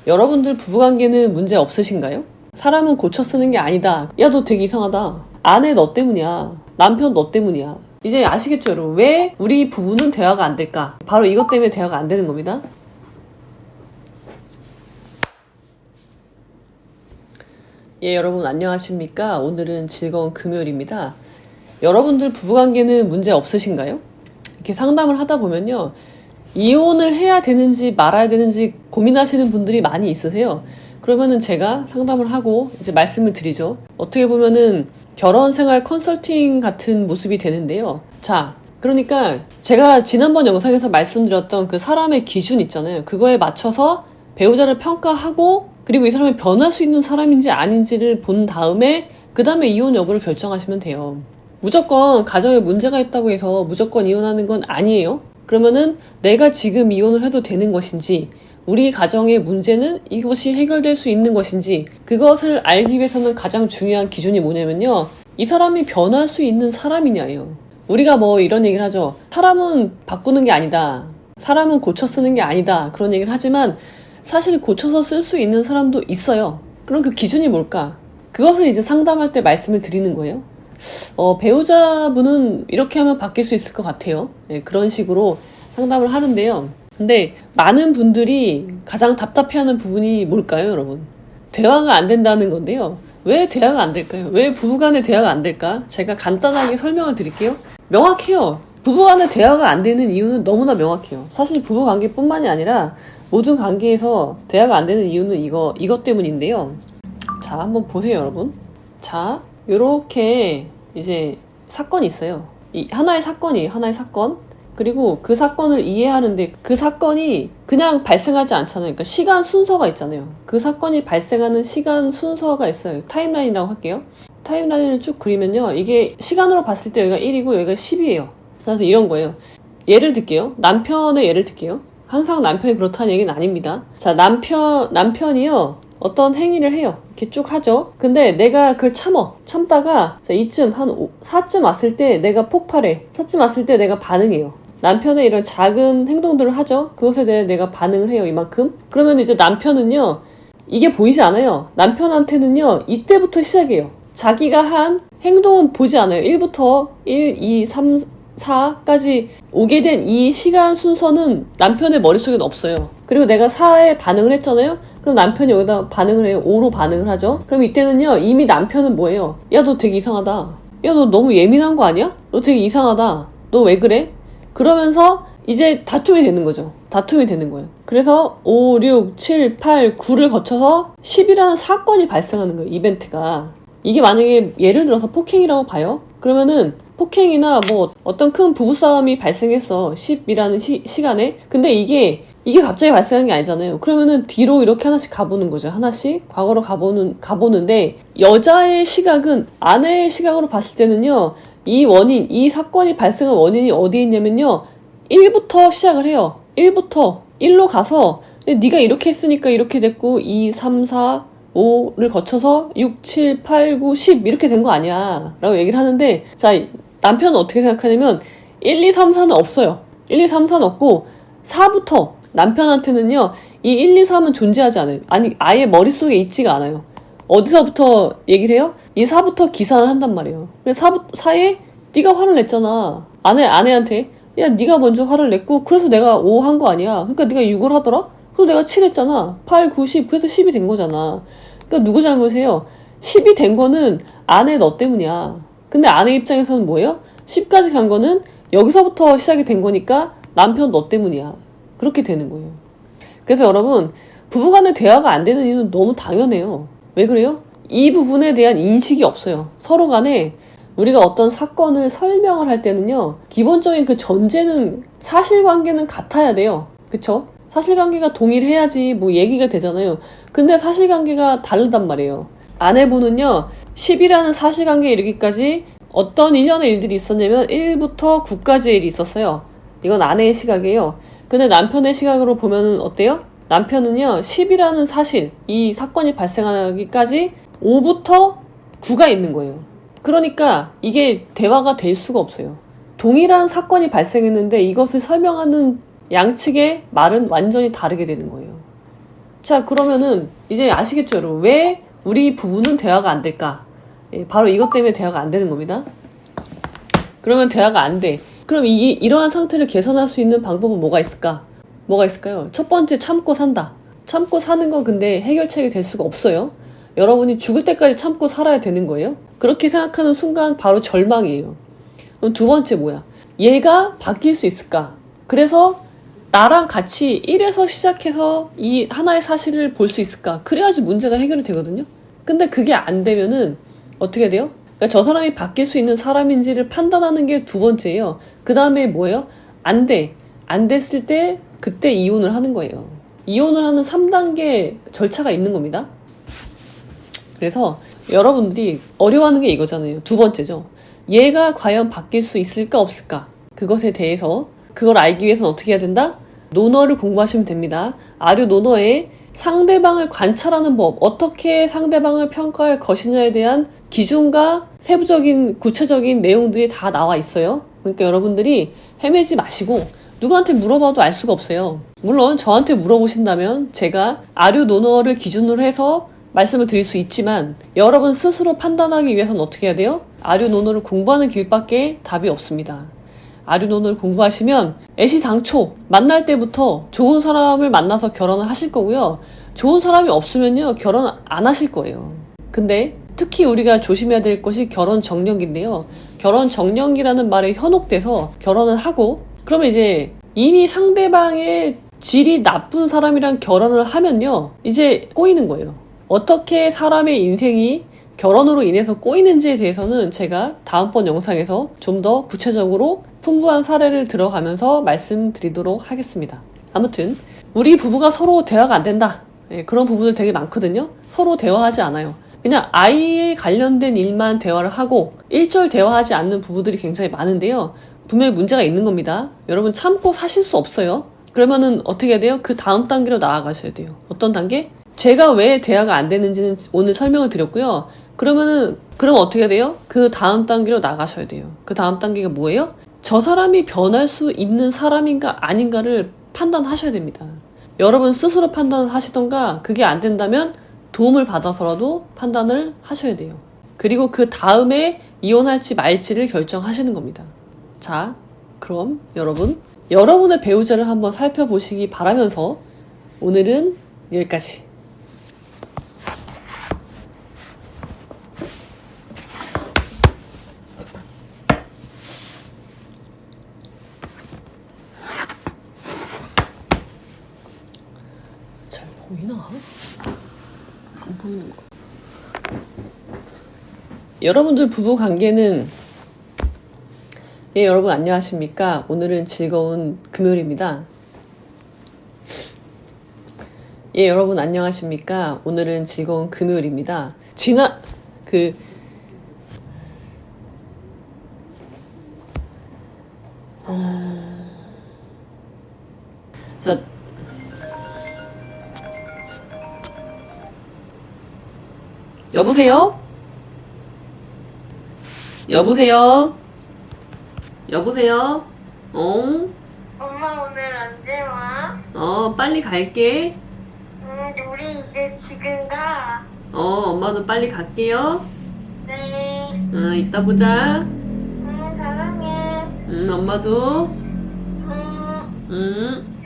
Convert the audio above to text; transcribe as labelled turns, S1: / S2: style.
S1: 여러분들 부부관계는 문제 없으신가요? 사람은 고쳐 쓰는 게 아니다. 야, 너 되게 이상하다. 아내 너 때문이야. 남편 너 때문이야. 이제 아시겠죠, 여러분? 왜 우리 부부는 대화가 안 될까? 바로 이것 때문에 대화가 안 되는 겁니다. 예, 여러분 안녕하십니까? 오늘은 즐거운 금요일입니다. 여러분들 부부관계는 문제 없으신가요? 이렇게 상담을 하다 보면요, 이혼을 해야 되는지 말아야 되는지 고민하시는 분들이 많이 있으세요. 그러면은 제가 상담을 하고 이제 말씀을 드리죠. 어떻게 보면은 결혼생활 컨설팅 같은 모습이 되는데요. 자, 그러니까 제가 지난번 영상에서 말씀드렸던 그 사람의 기준 있잖아요. 그거에 맞춰서 배우자를 평가하고, 그리고 이 사람이 변할 수 있는 사람인지 아닌지를 본 다음에 그 다음에 이혼 여부를 결정하시면 돼요. 무조건 가정에 문제가 있다고 해서 무조건 이혼하는 건 아니에요. 그러면은 내가 지금 이혼을 해도 되는 것인지, 우리 가정의 문제는 이것이 해결될 수 있는 것인지, 그것을 알기 위해서는 가장 중요한 기준이 뭐냐면요, 이 사람이 변할 수 있는 사람이냐예요. 우리가 뭐 이런 얘기를 하죠. 사람은 바꾸는 게 아니다. 사람은 고쳐 쓰는 게 아니다. 그런 얘기를 하지만 사실 고쳐서 쓸 수 있는 사람도 있어요. 그럼 그 기준이 뭘까? 그것을 이제 상담할 때 말씀을 드리는 거예요. 배우자분은 이렇게 하면 바뀔 수 있을 것 같아요. 네, 그런 식으로 상담을 하는데요. 근데 많은 분들이 가장 답답해하는 부분이 뭘까요, 여러분? 대화가 안 된다는 건데요. 왜 대화가 안 될까요? 왜 부부간의 대화가 안 될까? 제가 간단하게 설명을 드릴게요. 명확해요. 부부간의 대화가 안 되는 이유는 너무나 명확해요. 사실 부부관계뿐만이 아니라 모든 관계에서 대화가 안 되는 이유는 이것 때문인데요. 자, 한번 보세요, 여러분. 자, 요렇게 이제 사건이 있어요. 하나의 사건이에요. 하나의 사건. 그리고 그 사건을 이해하는데 그 사건이 그냥 발생하지 않잖아요. 그러니까 시간 순서가 있잖아요. 그 사건이 발생하는 시간 순서가 있어요. 타임라인이라고 할게요. 타임라인을 쭉 그리면요, 이게 시간으로 봤을 때 여기가 1이고 여기가 10이에요. 그래서 이런 거예요. 예를 들게요. 남편의 예를 들게요. 항상 남편이 그렇다는 얘기는 아닙니다. 자, 남편이요, 어떤 행위를 해요. 이렇게 쭉 하죠. 근데 내가 그걸 참다가, 자, 이쯤, 한 4쯤 왔을 때 내가 폭발해. 4쯤 왔을 때 내가 반응해요. 남편의 이런 작은 행동들을 하죠. 그것에 대해 내가 반응을 해요. 이만큼. 그러면 이제 남편은요, 이게 보이지 않아요. 남편한테는요, 이때부터 시작이에요. 자기가 한 행동은 보지 않아요. 1부터 1, 2, 3, 4까지 오게 된 이 시간 순서는 남편의 머릿속에는 없어요. 그리고 내가 4에 반응을 했잖아요. 그럼 남편이 여기다 반응을 해요. 5로 반응을 하죠. 그럼 이때는요, 이미 남편은 뭐예요? 야, 너 되게 이상하다. 야, 너 너무 예민한 거 아니야? 너 되게 이상하다. 너 왜 그래? 그러면서 이제 다툼이 되는 거죠. 다툼이 되는 거예요. 그래서 5, 6, 7, 8, 9를 거쳐서 10이라는 사건이 발생하는 거예요. 이벤트가. 이게 만약에 예를 들어서 폭행이라고 봐요. 그러면은 폭행이나 뭐 어떤 큰 부부싸움이 발생했어. 10이라는 시간에. 근데 이게 갑자기 발생한 게 아니잖아요. 그러면은 뒤로 이렇게 하나씩 가보는 거죠. 하나씩 과거로 가보는데, 여자의 시각은, 아내의 시각으로 봤을 때는요, 이 사건이 발생한 원인이 어디에 있냐면요, 1부터 시작을 해요. 1로 가서 네가 이렇게 했으니까 이렇게 됐고, 2, 3, 4, 5를 거쳐서 6, 7, 8, 9, 10 이렇게 된 거 아니야 라고 얘기를 하는데, 자, 남편은 어떻게 생각하냐면 1, 2, 3, 4는 없어요. 1, 2, 3, 4는 없고 4부터, 남편한테는요, 이 1, 2, 3은 존재하지 않아요. 아니, 아예 머릿속에 있지가 않아요. 어디서부터 얘기를 해요? 이 4부터 기산을 한단 말이에요. 그래서 4에 네가 화를 냈잖아. 아내한테. 야, 네가 먼저 화를 냈고, 그래서 내가 5 한 거 아니야. 그러니까 네가 6을 하더라? 그래서 내가 7 했잖아. 8, 9, 10. 그래서 10이 된 거잖아. 그러니까 누구 잘못이에요? 10이 된 거는 아내 너 때문이야. 근데 아내 입장에서는 뭐예요? 10까지 간 거는 여기서부터 시작이 된 거니까 남편 너 때문이야. 그렇게 되는 거예요. 그래서 여러분, 부부간의 대화가 안 되는 이유는 너무 당연해요. 왜 그래요? 이 부분에 대한 인식이 없어요. 서로 간에 우리가 어떤 사건을 설명을 할 때는요, 기본적인 그 전제는, 사실관계는 같아야 돼요. 그쵸? 사실관계가 동일해야지 뭐 얘기가 되잖아요. 근데 사실관계가 다르단 말이에요. 아내분은요, 10이라는 사실관계에 이르기까지 어떤 일련의 일들이 있었냐면 1부터 9까지의 일이 있었어요. 이건 아내의 시각이에요. 근데 남편의 시각으로 보면 어때요? 남편은요, 10이라는 사실, 이 사건이 발생하기까지 5부터 9가 있는 거예요. 그러니까 이게 대화가 될 수가 없어요. 동일한 사건이 발생했는데 이것을 설명하는 양측의 말은 완전히 다르게 되는 거예요. 자, 그러면은 이제 아시겠죠, 여러분? 왜 우리 부부는 대화가 안 될까? 예, 바로 이것 때문에 대화가 안 되는 겁니다. 그러면 대화가 안 돼. 그럼 이러한 상태를 개선할 수 있는 방법은 뭐가 있을까? 뭐가 있을까요? 첫 번째, 참고 산다. 참고 사는 건 근데 해결책이 될 수가 없어요. 여러분이 죽을 때까지 참고 살아야 되는 거예요. 그렇게 생각하는 순간 바로 절망이에요. 그럼 두 번째 뭐야? 얘가 바뀔 수 있을까? 그래서 나랑 같이 1에서 시작해서 이 하나의 사실을 볼 수 있을까? 그래야지 문제가 해결이 되거든요. 근데 그게 안 되면은 어떻게 돼요? 그러니까 저 사람이 바뀔 수 있는 사람인지를 판단하는 게 두 번째예요. 그 다음에 뭐예요? 안 돼. 안 됐을 때 그때 이혼을 하는 거예요. 이혼을 하는 3단계 절차가 있는 겁니다. 그래서 여러분들이 어려워하는 게 이거잖아요. 두 번째죠. 얘가 과연 바뀔 수 있을까 없을까? 그것에 대해서 그걸 알기 위해서는 어떻게 해야 된다? 논어를 공부하시면 됩니다. 아류 논어에 상대방을 관찰하는 법, 어떻게 상대방을 평가할 것이냐에 대한 기준과 세부적인 구체적인 내용들이 다 나와 있어요. 그러니까 여러분들이 헤매지 마시고 누구한테 물어봐도 알 수가 없어요. 물론 저한테 물어보신다면 제가 아류 논어를 기준으로 해서 말씀을 드릴 수 있지만 여러분 스스로 판단하기 위해서는 어떻게 해야 돼요? 아류 논어를 공부하는 길밖에 답이 없습니다. 아류 논어를 공부하시면 애시당초 만날 때부터 좋은 사람을 만나서 결혼을 하실 거고요. 좋은 사람이 없으면요 결혼 안 하실 거예요. 근데 특히 우리가 조심해야 될 것이 결혼 정령인데요. 결혼 정령이라는 말에 현혹돼서 결혼을 하고 그러면 이제 이미 상대방의 질이 나쁜 사람이랑 결혼을 하면요 이제 꼬이는 거예요. 어떻게 사람의 인생이 결혼으로 인해서 꼬이는지에 대해서는 제가 다음번 영상에서 좀 더 구체적으로 풍부한 사례를 들어가면서 말씀드리도록 하겠습니다. 아무튼 우리 부부가 서로 대화가 안 된다. 그런 부부들 되게 많거든요. 서로 대화하지 않아요. 그냥 아이에 관련된 일만 대화를 하고 일절 대화하지 않는 부부들이 굉장히 많은데요. 분명히 문제가 있는 겁니다. 여러분 참고 사실 수 없어요. 그러면은 어떻게 해야 돼요? 그 다음 단계로 나아가셔야 돼요. 어떤 단계? 제가 왜 대화가 안 되는지는 오늘 설명을 드렸고요. 그럼 어떻게 해야 돼요? 그 다음 단계로 나가셔야 돼요. 그 다음 단계가 뭐예요? 저 사람이 변할 수 있는 사람인가 아닌가를 판단하셔야 됩니다. 여러분 스스로 판단을 하시던가 그게 안 된다면 도움을 받아서라도 판단을 하셔야 돼요. 그리고 그 다음에 이혼할지 말지를 결정하시는 겁니다. 자, 그럼 여러분의 배우자를 한번 살펴보시기 바라면서 오늘은 여기까지. 잘 보이나? 안 보이는 거. 여러분들 부부 관계는 여러분 안녕하십니까? 오늘은 즐거운 금요일입니다. 여러분 안녕하십니까? 오늘은 즐거운 금요일입니다. 자, 여보세요? 여보세요? 여보세요?
S2: 엄마 오늘 언제 와?
S1: 빨리 갈게.
S2: 우리 이제 지금 가.
S1: 엄마도 빨리 갈게요.
S2: 네.
S1: 이따 보자.
S2: 사랑해.
S1: 엄마도.
S2: 음.
S1: 음.